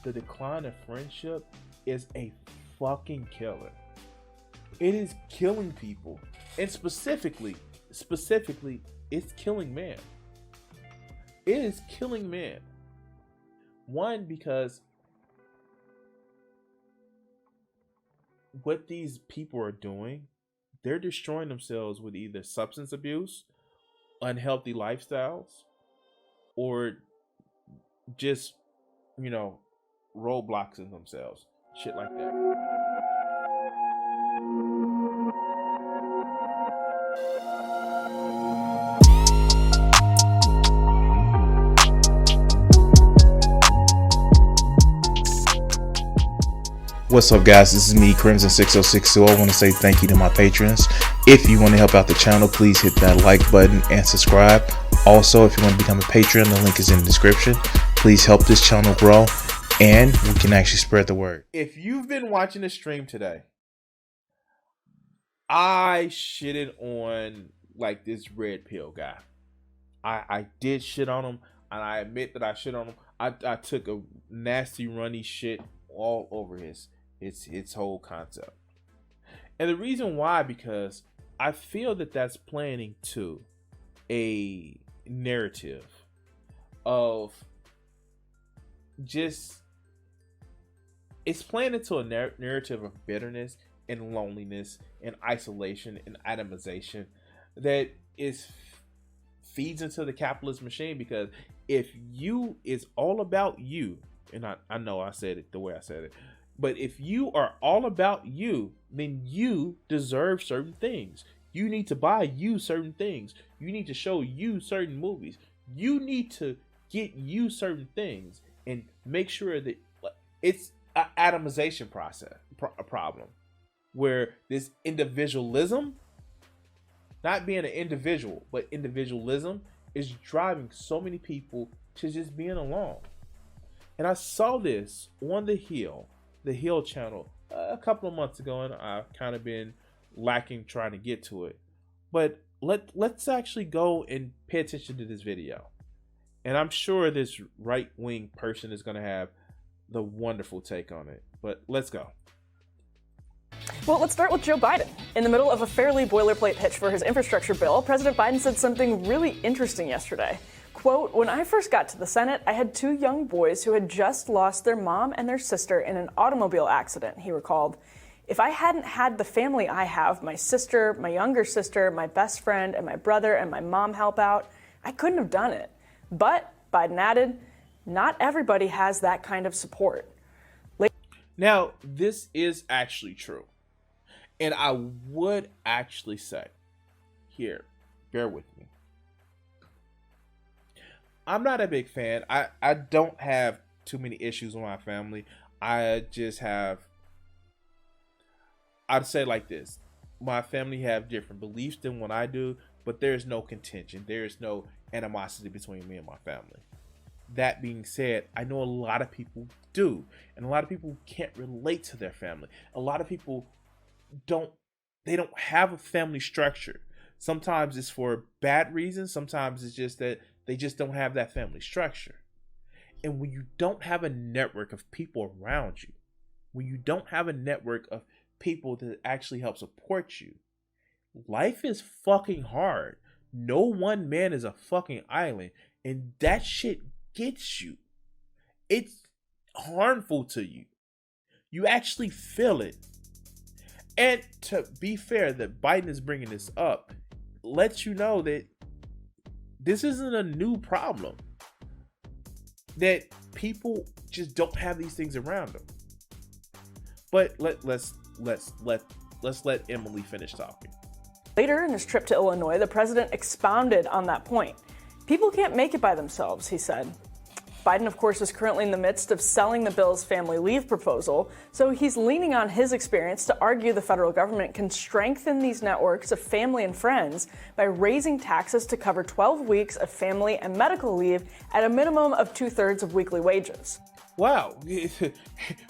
the decline of friendship is a fucking killer. It is killing people. And specifically, it's killing men. It is killing men. One, because what these people are doing, they're destroying themselves with either substance abuse, unhealthy lifestyles, or just, roadblocks in themselves. Shit like that. What's up, guys? This is me, Crimson6062. I want to say thank you to my patrons. If you want to help out the channel, please hit that like button and subscribe. Also, if you want to become a patron, the link is in the description. Please help this channel grow, and we can actually spread the word. If you've been watching the stream today, I shitted on like this red pill guy. I did shit on him, and I admit that I shit on him. I took a nasty runny shit all over his whole concept. And the reason why, because I feel that that's playing into a narrative of just, it's playing into a narrative of bitterness and loneliness and isolation and atomization that feeds into the capitalist machine. Because if you is all about you, and I know I said it the way I said it, but if you are all about you, then you deserve certain things. You need to buy you certain things. You need to show you certain movies. You need to get you certain things and make sure that it's an atomization problem where this individualism, not being an individual, but individualism is driving so many people to just being alone. And I saw this on the Hill channel a couple of months ago, and I've kind of been lacking trying to get to it. But let's actually go and pay attention to this video. And I'm sure this right-wing person is going to have the wonderful take on it. But let's go. Well, let's start with Joe Biden. In the middle of a fairly boilerplate pitch for his infrastructure bill, President Biden said something really interesting yesterday. Quote, "When I first got to the Senate, I had two young boys who had just lost their mom and their sister in an automobile accident," he recalled. "If I hadn't had the family I have, my sister, my younger sister, my best friend, and my brother and my mom help out, I couldn't have done it." But, Biden added, not everybody has that kind of support. Now, this is actually true. And I would actually say, here, bear with me. I'm not a big fan. I don't have too many issues with my family. I'd say like this. My family have different beliefs than what I do, but there's no contention. There's no animosity between me and my family. That being said, I know a lot of people do, and a lot of people can't relate to their family. A lot of people don't have a family structure. Sometimes it's for bad reasons. Sometimes it's just that they just don't have that family structure. And when you don't have a network of people around you, when you don't have a network of people that actually help support you, life is fucking hard. No one man is a fucking island, and that shit gets you. It's harmful to you. You actually feel it. And to be fair, that Biden is bringing this up lets you know that this isn't a new problem. That people just don't have these things around them. But let's let Emily finish talking. Later in his trip to Illinois, the president expounded on that point. People can't make it by themselves, he said. Biden, of course, is currently in the midst of selling the bill's family leave proposal, so he's leaning on his experience to argue the federal government can strengthen these networks of family and friends by raising taxes to cover 12 weeks of family and medical leave at a minimum of 2/3 of weekly wages. Wow.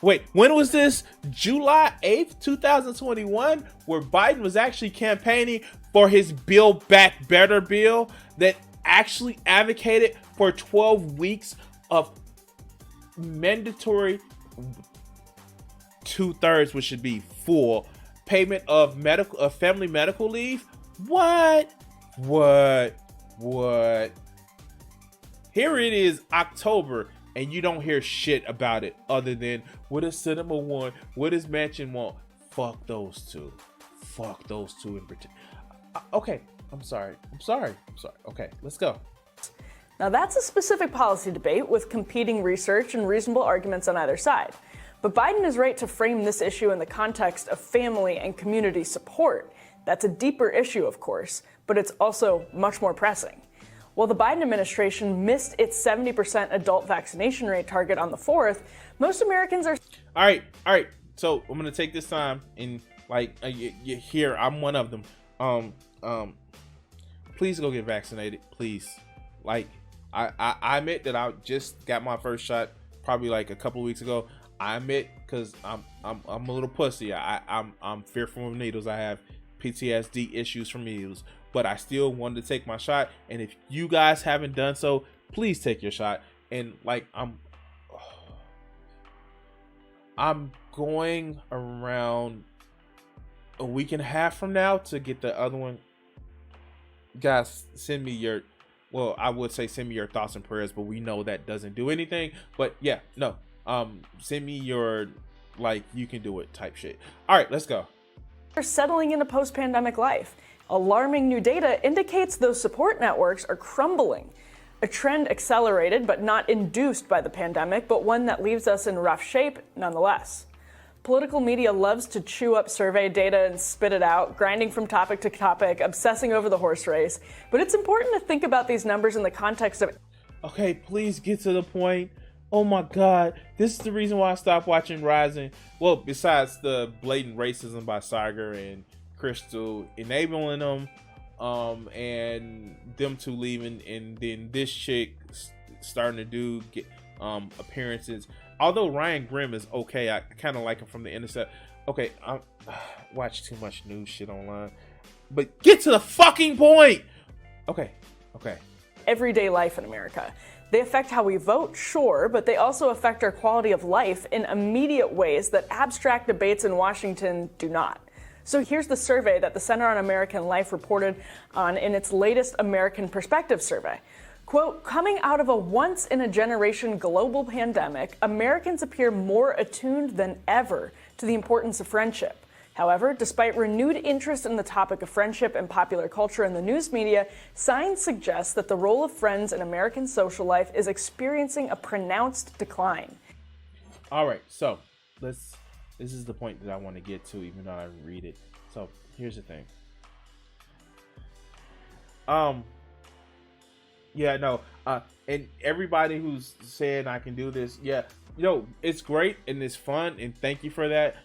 Wait, when was this? July 8th, 2021, where Biden was actually campaigning for his Build Back Better bill that actually advocated for 12 weeks of mandatory 2/3, which should be full payment of family medical leave. What? Here it is, October, and you don't hear shit about it other than what does Cinema want, what does Mansion want. Fuck those two in particular. Okay, I'm sorry. Okay, let's go. Now that's a specific policy debate with competing research and reasonable arguments on either side. But Biden is right to frame this issue in the context of family and community support. That's a deeper issue, of course, but it's also much more pressing. While the Biden administration missed its 70% adult vaccination rate target on the 4th, most Americans are... All right. So I'm going to take this time and you hear, I'm one of them. Please go get vaccinated, please. I admit that I just got my first shot probably like a couple of weeks ago. I admit, because I'm a little pussy. I'm fearful of needles. I have PTSD issues from needles, but I still wanted to take my shot. And if you guys haven't done so, please take your shot. And I'm going around a week and a half from now to get the other one. Guys, send me your thoughts and prayers, but we know that doesn't do anything. But yeah, no. Send me your you can do it type shit. All right, let's go. Are settling into post-pandemic life. Alarming new data indicates those support networks are crumbling. A trend accelerated but not induced by the pandemic, but one that leaves us in rough shape nonetheless. Political media loves to chew up survey data and spit it out, grinding from topic to topic, obsessing over the horse race. But it's important to think about these numbers in the context of... Okay, please get to the point. Oh my God, this is the reason why I stopped watching Rising. Well, besides the blatant racism by Sagar and Crystal enabling them, and them two leaving, and then this chick starting to get appearances. Although Ryan Grimm is okay, I kind of like him from The Intercept. Okay, I watch too much news shit online, but get to the fucking point. Okay. Everyday life in America. They affect how we vote, sure, but they also affect our quality of life in immediate ways that abstract debates in Washington do not. So here's the survey that the Center on American Life reported on in its latest American Perspective survey. Quote, coming out of a once-in-a-generation global pandemic, Americans appear more attuned than ever to the importance of friendship. However, despite renewed interest in the topic of friendship and popular culture in the news media, signs suggest that the role of friends in American social life is experiencing a pronounced decline. All right, so this is the point that I want to get to, even though I read it. So here's the thing. And everybody who's saying I can do this, it's great and it's fun, and thank you for that.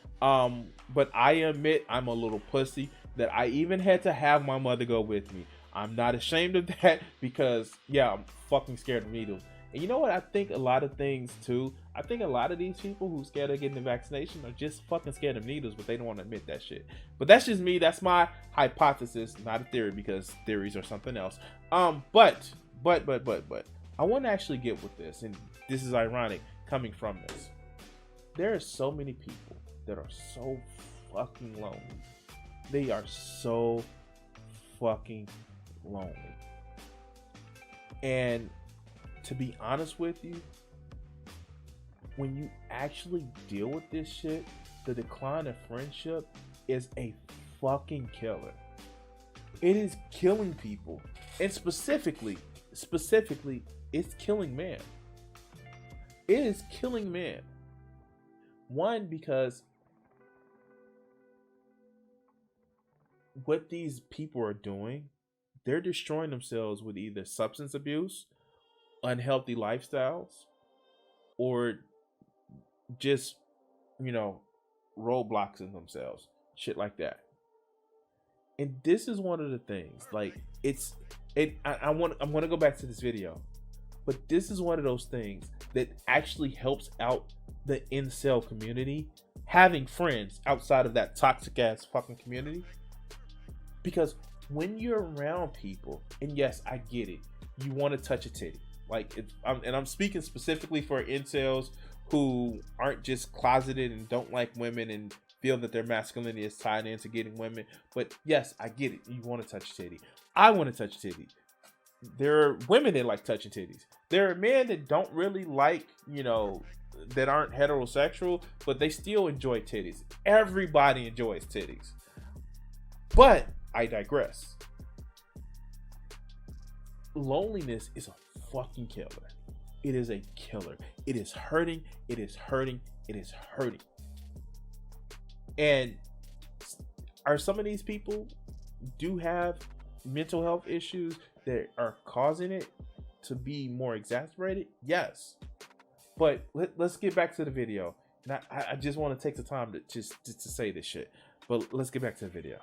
But I admit I'm a little pussy that I even had to have my mother go with me. I'm not ashamed of that because I'm fucking scared of needles. And you know what? I think a lot of things too. I think a lot of these people who scared of getting the vaccination are just fucking scared of needles, but they don't want to admit that shit. But that's just me. That's my hypothesis, not a theory, because theories are something else. But I want to actually get with this, and this is ironic coming from this. There are so many people that are so fucking lonely. They are so fucking lonely. And to be honest with you, when you actually deal with this shit, the decline of friendship is a fucking killer. It is killing people. And specifically, it's killing men. It is killing men. One, because what these people are doing, they're destroying themselves with either substance abuse, unhealthy lifestyles, or just, roadblocks in themselves. Shit like that. And this is one of the things, I'm going to go back to this video, but this is one of those things that actually helps out the incel community, having friends outside of that toxic ass fucking community. Because when you're around people, and yes, I get it, you want to touch a titty. Like, I'm speaking specifically for incels who aren't just closeted and don't like women and feel that their masculinity is tied into getting women. But yes, I get it. You want to touch titty. I want to touch titty. There are women that like touching titties. There are men that don't really like, that aren't heterosexual, but they still enjoy titties. Everybody enjoys titties. But I digress. Loneliness is a fucking killer. It is a killer. It is hurting. It is hurting. It is hurting. And are some of these people do have mental health issues that are causing it to be more exacerbated? Yes. But let's get back to the video. Now, I just want to take the time to just to say this shit. But let's get back to the video.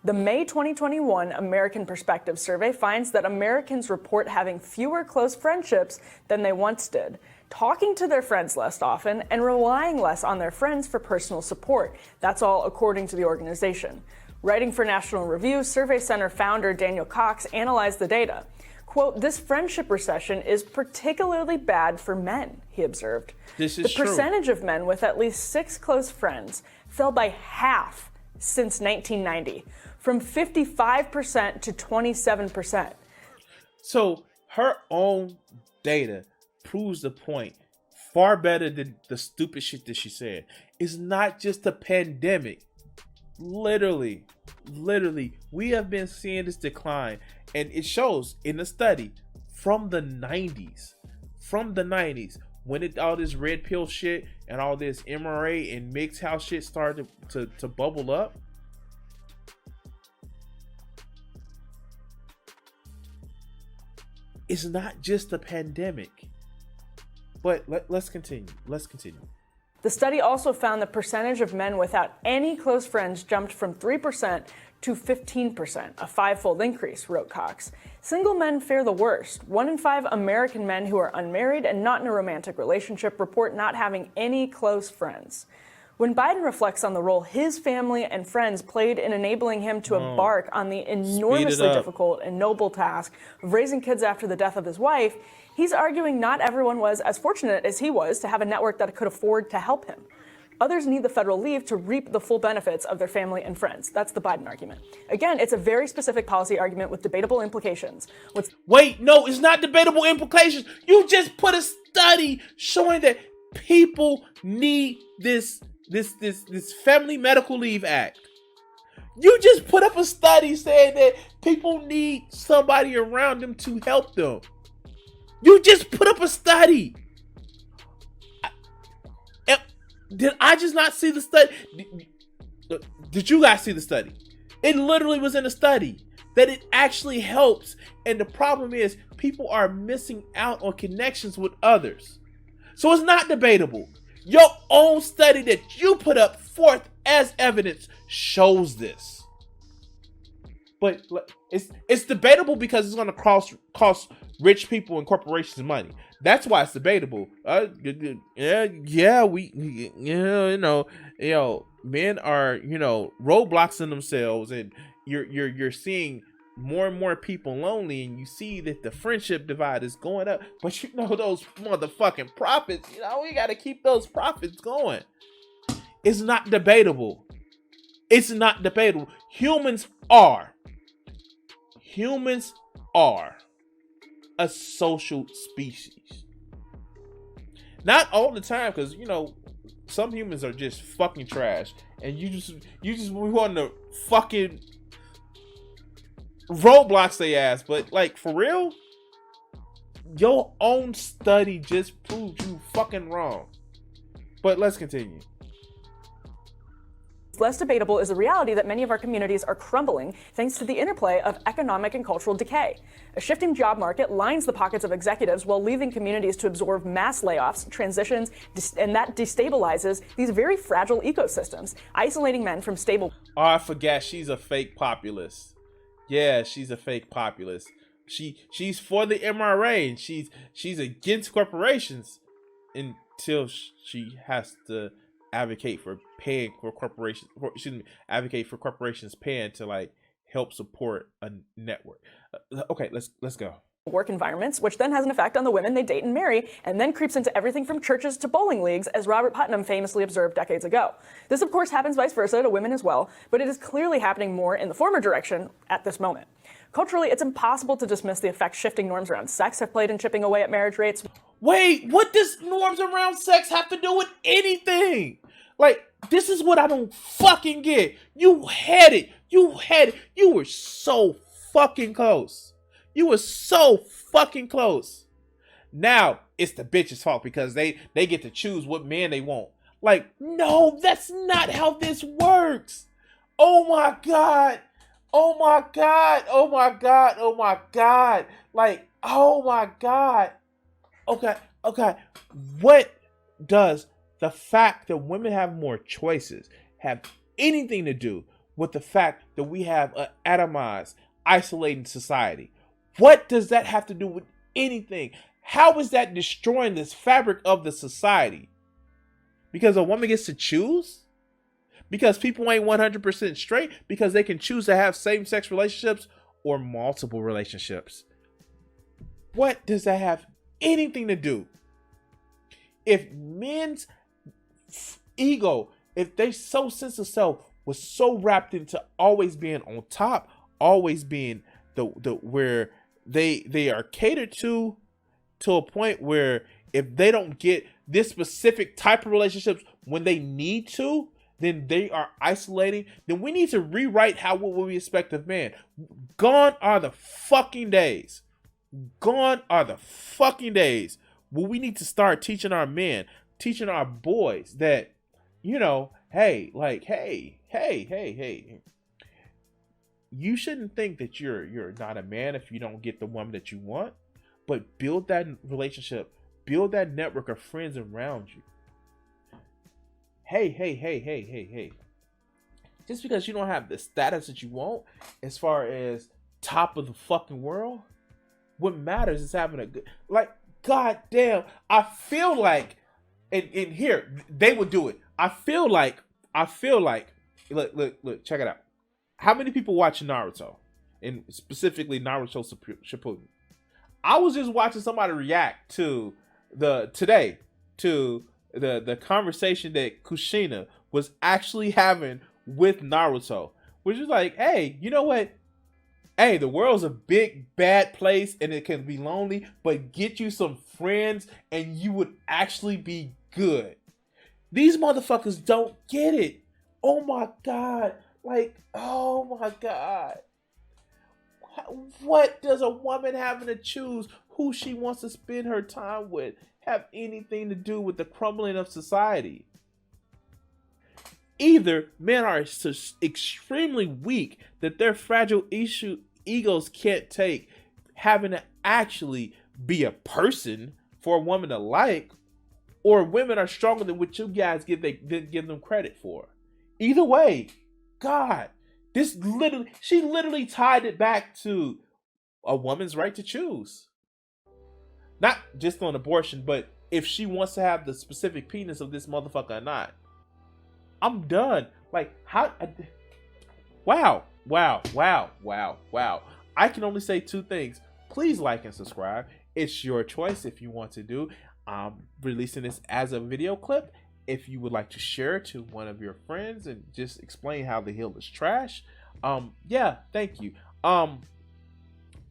The May 2021 American Perspective Survey finds that Americans report having fewer close friendships than they once did, talking to their friends less often, and relying less on their friends for personal support. That's all according to the organization. Writing for National Review, Survey Center founder Daniel Cox analyzed the data. Quote, "This friendship recession is particularly bad for men," he observed. This is true. The percentage of men with at least 6 close friends fell by half since 1990, from 55% to 27%. So her own data proves the point far better than the stupid shit that she said. It's not just a pandemic. Literally, we have been seeing this decline, and it shows in the study from the 90s. When all this red pill shit and all this MRA and mixed house shit started to bubble up. It's not just a pandemic. But let's continue. The study also found the percentage of men without any close friends jumped from 3% to 15%, a 5-fold increase, wrote Cox. Single men fare the worst. 1 in 5 American men who are unmarried and not in a romantic relationship report not having any close friends. When Biden reflects on the role his family and friends played in enabling him to embark on the enormously difficult and noble task of raising kids after the death of his wife, he's arguing not everyone was as fortunate as he was to have a network that could afford to help him. Others need the federal leave to reap the full benefits of their family and friends. That's the Biden argument. Again, it's a very specific policy argument with debatable implications. Wait, no, it's not debatable implications. You just put a study showing that people need this Family Medical Leave Act. You just put up a study saying that people need somebody around them to help them. You just put up a study. Did I just not see the study? Did you guys see the study? It literally was in a study that it actually helps. And the problem is people are missing out on connections with others. So it's not debatable. Your own study that you put up forth as evidence shows this. But it's debatable because it's going to cost rich people and corporations money. That's why it's debatable. Men are, roadblocks in themselves, and you're seeing more and more people lonely, and you see that the friendship divide is going up. But those motherfucking profits, we got to keep those profits going. It's not debatable. Humans are a social species. Not all the time, because some humans are just fucking trash, and you just want to fucking roadblocks they ass. But for real, your own study just proved you fucking wrong. But let's continue. Less debatable is the reality that many of our communities are crumbling thanks to the interplay of economic and cultural decay. A shifting job market lines the pockets of executives while leaving communities to absorb mass layoffs, transitions, and that destabilizes these very fragile ecosystems, isolating men from stable... Oh, I forgot, she's a fake populist. Yeah, she's a fake populist. She's for the MRA, and she's against corporations until she has to advocate for corporations paying to help support a network. Okay, let's go. Work environments, which then has an effect on the women they date and marry, and then creeps into everything from churches to bowling leagues, as Robert Putnam famously observed decades ago. This, of course, happens vice versa to women as well, but it is clearly happening more in the former direction at this moment. Culturally, it's impossible to dismiss the effect shifting norms around sex have played in chipping away at marriage rates. Wait, what does norms around sex have to do with anything? Like, this is what I don't fucking get. You had it. You were so fucking close. You were so fucking close. Now it's the bitch's fault because they get to choose what man they want. Like, no, that's not how this works. Oh my God. Oh my God. Oh my God. Oh my God. Like, oh my God. Okay. What does the fact that women have more choices have anything to do with the fact that we have an atomized, isolating society? What does that have to do with anything? How is that destroying this fabric of the society? Because a woman gets to choose? Because people ain't 100% straight? Because they can choose to have same-sex relationships or multiple relationships? What does that have anything to do? If men's ego, if they so sense of self was so wrapped into always being on top, always being the where they are catered to a point where if they don't get this specific type of relationships when they need to, then they are isolating. Then we need to rewrite what we expect of man. Gone are the fucking days. Gone are the fucking days where we need to start teaching our men, teaching our boys that, hey, you shouldn't think that you're not a man if you don't get the woman that you want, but build that relationship, build that network of friends around you. Hey. Just because you don't have the status that you want as far as top of the fucking world, what matters is having a good, God damn, I feel like, and here, they would do it. I feel like, look, check it out. How many people watch Naruto? And specifically Naruto Shippuden. I was just watching somebody react to the conversation that Kushina was actually having with Naruto. Which is like, hey, you know what? Hey, the world's a big, bad place and it can be lonely, but get you some friends and you would actually be good. These motherfuckers don't get it. Oh my God. Oh my God. What does a woman having to choose who she wants to spend her time with have anything to do with the crumbling of society? Either men are so extremely weak that their fragile egos can't take having to actually be a person for a woman to like, or women are stronger than what you guys give them credit for. Either way, God, she literally tied it back to a woman's right to choose. Not just on abortion, but if she wants to have the specific penis of this motherfucker or not. I'm done. Wow. I can only say two things. Please like and subscribe. It's your choice if you want to do. I'm releasing this as a video clip. If you would like to share it to one of your friends and just explain how the hill is trash, yeah, thank you.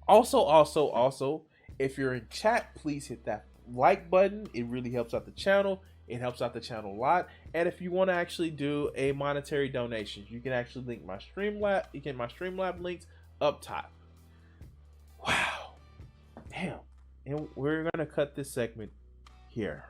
Also, if you're in chat, please hit that like button. It really helps out the channel. It helps out the channel a lot. And if you want to actually do a monetary donation, you can actually link my Streamlab. You get my Streamlab links up top. Wow, damn. And we're gonna cut this segment here.